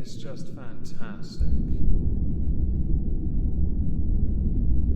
It's just fantastic.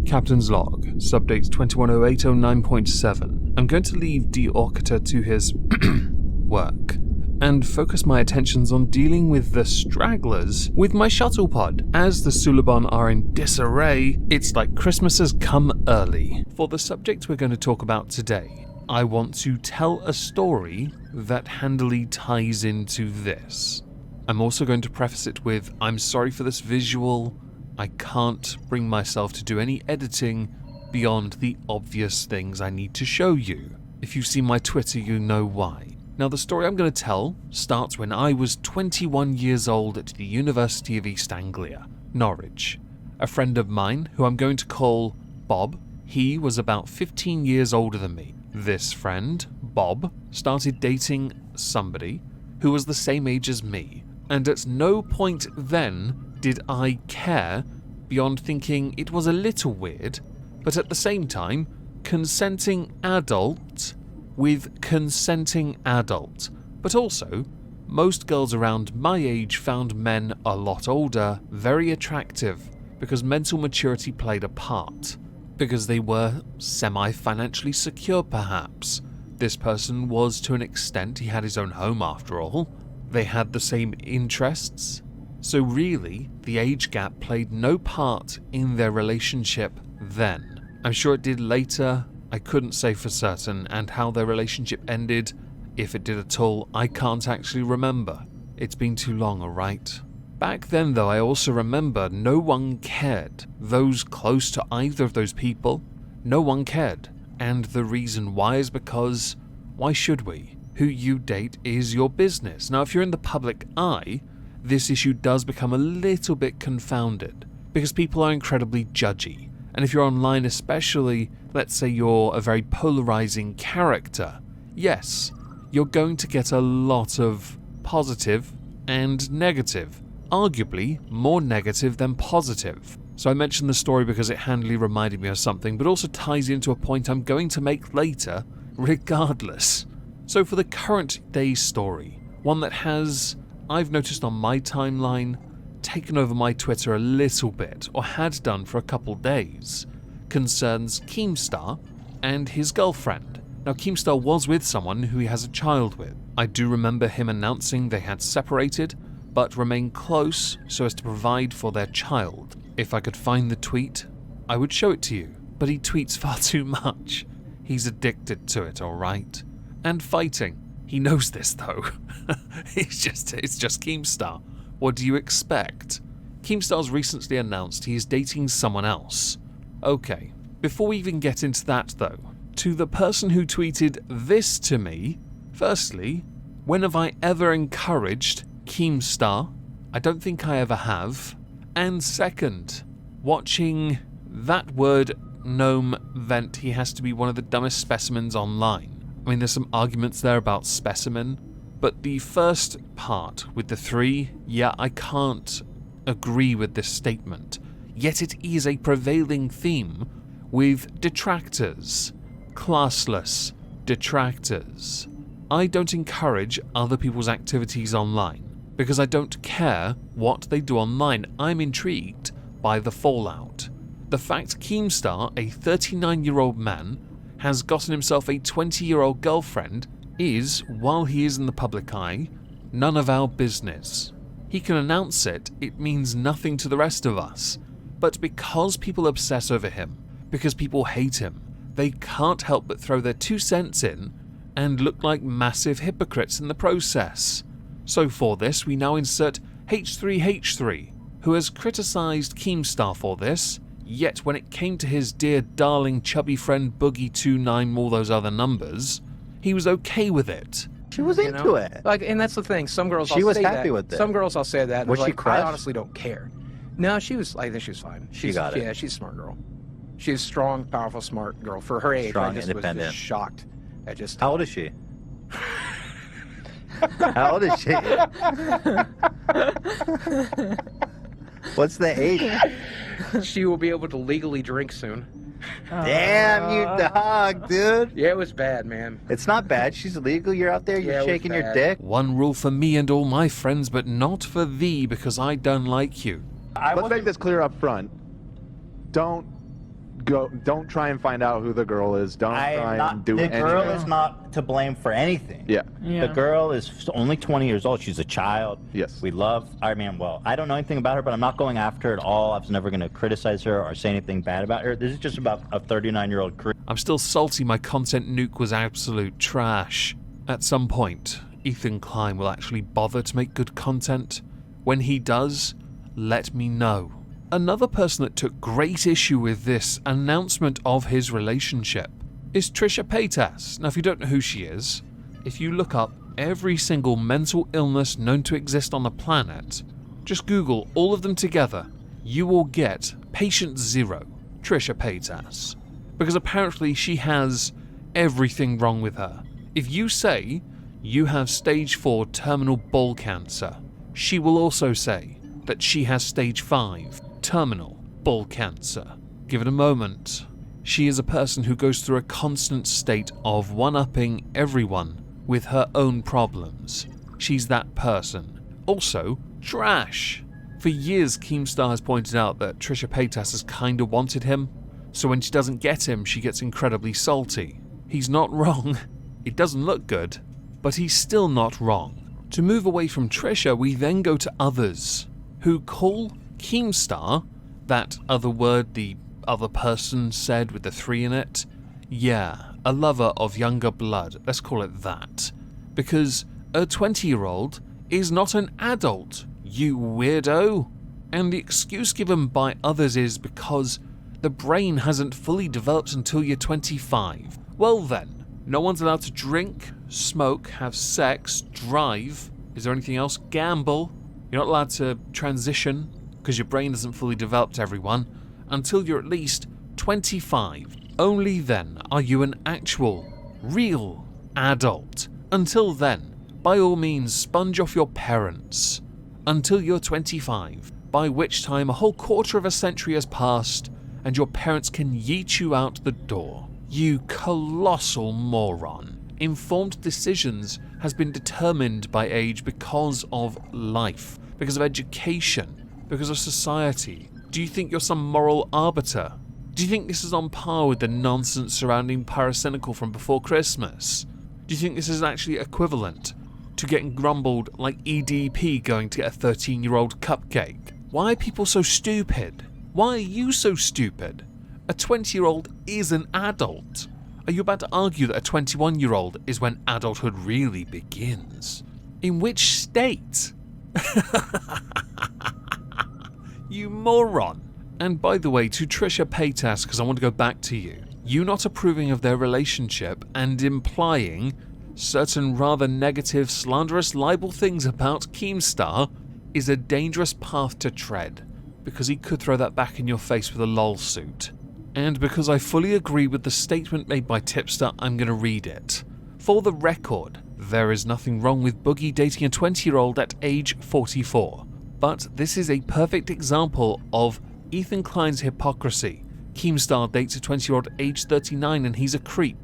Captain's log, subdate 210809.7. I'm going to leave D. Orkata to his work and focus my attentions on dealing with the stragglers with my shuttle pod. As the Suliban are in disarray, it's like Christmas has come early. For the subject we're going to talk about today, I want to tell a story that handily ties into this. I'm also going to preface it with, I'm sorry for this visual. I can't bring myself to do any editing beyond the obvious things I need to show you. If you've seen my Twitter, you know why. Now, the story I'm going to tell starts when I was 21 years old at the University of East Anglia, Norwich. A friend of mine, who I'm going to call Bob, he was about 15 years older than me. This friend, Bob, started dating somebody who was the same age as me, and at no point then did I care beyond thinking it was a little weird, but at the same time, consenting adult with consenting adult. But also, most girls around my age found men a lot older very attractive because mental maturity played a part. Because they were semi-financially secure perhaps. This person was to an extent, he had his own home after all. They had the same interests. So really, the age gap played no part in their relationship then. I'm sure it did later, I couldn't say for certain, and how their relationship ended, if it did at all, I can't actually remember. It's been too long, alright? Back then though, I also remember no one cared. Those close to either of those people, no one cared. And the reason why is because, why should we? Who you date is your business. Now if you're in the public eye, this issue does become a little bit confounded because people are incredibly judgy. And if you're online especially, let's say you're a very polarizing character, yes, you're going to get a lot of positive and negative, arguably more negative than positive. So I mentioned the story because it handily reminded me of something, but also ties into a point I'm going to make later, regardless. So for the current day story, one that has, I've noticed on my timeline, taken over my Twitter a little bit, or had done for a couple days, concerns Keemstar and his girlfriend. Now Keemstar was with someone who he has a child with. I do remember him announcing they had separated, but remained close so as to provide for their child. If I could find the tweet, I would show it to you, but he tweets far too much. He's addicted to it, alright? And fighting. He knows this though. It's just Keemstar. What do you expect? Keemstar's recently announced he is dating someone else. Okay, before we even get into that though, to the person who tweeted this to me, firstly, when have I ever encouraged Keemstar? I don't think I ever have. And second, watching that word gnome vent, he has to be one of the dumbest specimens online. I mean, there's some arguments there about specimen, but the first part with the 3, yeah, I can't agree with this statement. Yet it is a prevailing theme with detractors, classless detractors. I don't encourage other people's activities online because I don't care what they do online. I'm intrigued by the fallout. The fact Keemstar, a 39-year-old man, has gotten himself a 20-year-old girlfriend is, while he is in the public eye, none of our business. He can announce it, it means nothing to the rest of us. But because people obsess over him, because people hate him, they can't help but throw their 2 cents in and look like massive hypocrites in the process. So for this, we now insert H3H3, who has criticised Keemstar for this, yet when it came to his dear darling chubby friend Boogie29, all those other numbers, he was okay with it. She was into it. Like, and that's the thing. Some girls she was happy with it. Some girls I'll say that. Was she like, crushed? I honestly don't care. No, she was. I think she was fine. She got it. Yeah, she's a smart girl. She's a strong, powerful, smart girl for her age. Strong, I just independent. was just shocked. I just. How old is she? How old is she? What's the age? She will be able to legally drink soon. Damn you, dog, dude. Yeah, it was bad, man. It's not bad. She's illegal. You're out there. You're Yeah, it was shaking your bad. dick. One rule for me and all my friends, but not for thee, because I don't like you. Let's make this clear up front. Don't try and find out who the girl is. Don't try and do anything. The girl is not to blame for anything. Yeah. The girl is only 20 years old. She's a child. Yes. I don't know anything about her, but I'm not going after her at all. I was never going to criticize her or say anything bad about her. This is just about a 39-year-old creep. I'm still salty my content nuke was absolute trash. At some point, Ethan Klein will actually bother to make good content. When he does, let me know. Another person that took great issue with this announcement of his relationship is Trisha Paytas. Now, if you don't know who she is, if you look up every single mental illness known to exist on the planet, just Google all of them together, you will get patient 0, Trisha Paytas. Because apparently she has everything wrong with her. If you say you have stage 4 terminal ball cancer, she will also say that she has stage 5 terminal ball cancer. Give it a moment. She is a person who goes through a constant state of one-upping everyone with her own problems. She's that person. Also, trash. For years, Keemstar has pointed out that Trisha Paytas has kinda wanted him, so when she doesn't get him, she gets incredibly salty. He's not wrong. It doesn't look good, but he's still not wrong. To move away from Trisha, we then go to others, who call Keemstar, that other word the other person said with the 3 in it, yeah, a lover of younger blood, let's call it that. Because a 20-year-old is not an adult, you weirdo. And the excuse given by others is because the brain hasn't fully developed until you're 25. Well then, no one's allowed to drink, smoke, have sex, drive, is there anything else? Gamble. You're not allowed to transition, because your brain isn't fully developed, everyone, until you're at least 25. Only then are you an actual, real adult. Until then, by all means, sponge off your parents. Until you're 25, by which time a whole quarter of a century has passed, and your parents can yeet you out the door. You colossal moron. Informed decisions has been determined by age because of life, because of education, because of society. Do you think you're some moral arbiter? Do you think this is on par with the nonsense surrounding Pyrocynical from before Christmas? Do you think this is actually equivalent to getting grumbled like EDP going to get a 13-year-old cupcake? Why are people so stupid? Why are you so stupid? A 20-year-old is an adult. Are you about to argue that a 21-year-old is when adulthood really begins? In which state? You moron. And by the way, to Trisha Paytas, because I want to go back to you, you not approving of their relationship and implying certain rather negative, slanderous libel things about Keemstar is a dangerous path to tread, because he could throw that back in your face with a lol suit. And because I fully agree with the statement made by Tipster, I'm going to read it. For the record, there is nothing wrong with Boogie dating a 20-year-old at age 44. But this is a perfect example of Ethan Klein's hypocrisy. Keemstar dates a 20-year-old at age 39 and he's a creep.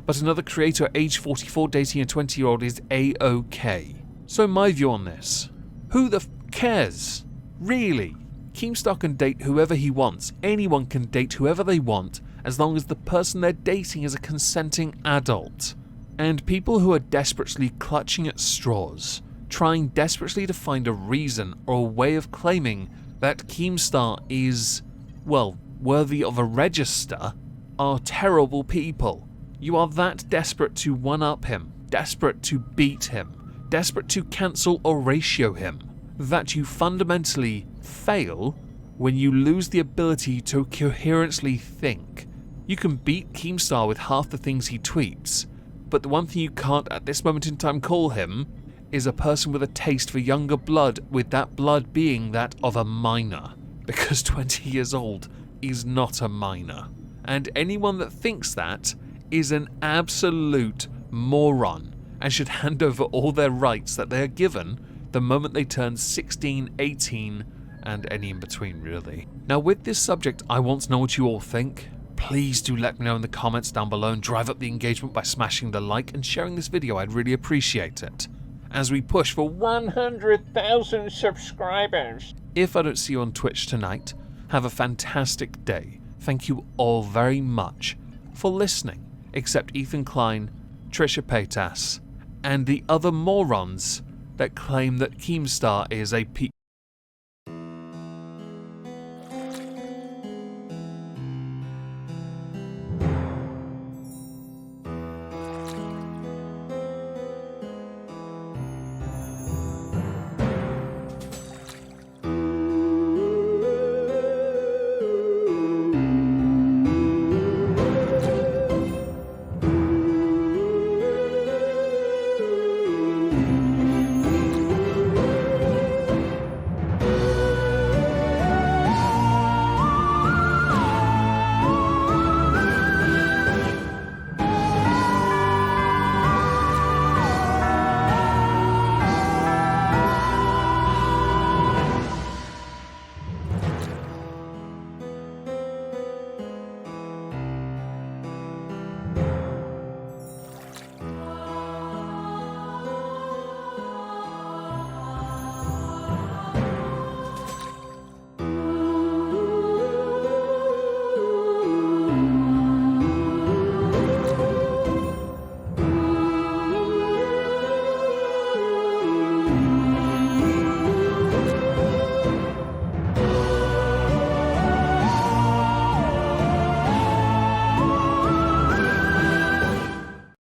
But another creator at age 44 dating a 20-year-old is A-OK. So my view on this. Who the cares? Really? Keemstar can date whoever he wants. Anyone can date whoever they want, as long as the person they're dating is a consenting adult. And people who are desperately clutching at straws, trying desperately to find a reason or a way of claiming that Keemstar is, well, worthy of a register, are terrible people. You are that desperate to one-up him, desperate to beat him, desperate to cancel or ratio him, that you fundamentally fail when you lose the ability to coherently think. You can beat Keemstar with half the things he tweets, but the one thing you can't at this moment in time call him is a person with a taste for younger blood, with that blood being that of a minor, because 20 years old is not a minor. And anyone that thinks that is an absolute moron and should hand over all their rights that they are given the moment they turn 16, 18, and any in between really. Now with this subject, I want to know what you all think. please do let me know in the comments down below and drive up the engagement by smashing the like and sharing this video. I'd really appreciate it, as we push for 100,000 subscribers. If I don't see you on Twitch tonight, have a fantastic day. Thank you all very much for listening, except Ethan Klein, Trisha Paytas, and the other morons that claim that Keemstar is a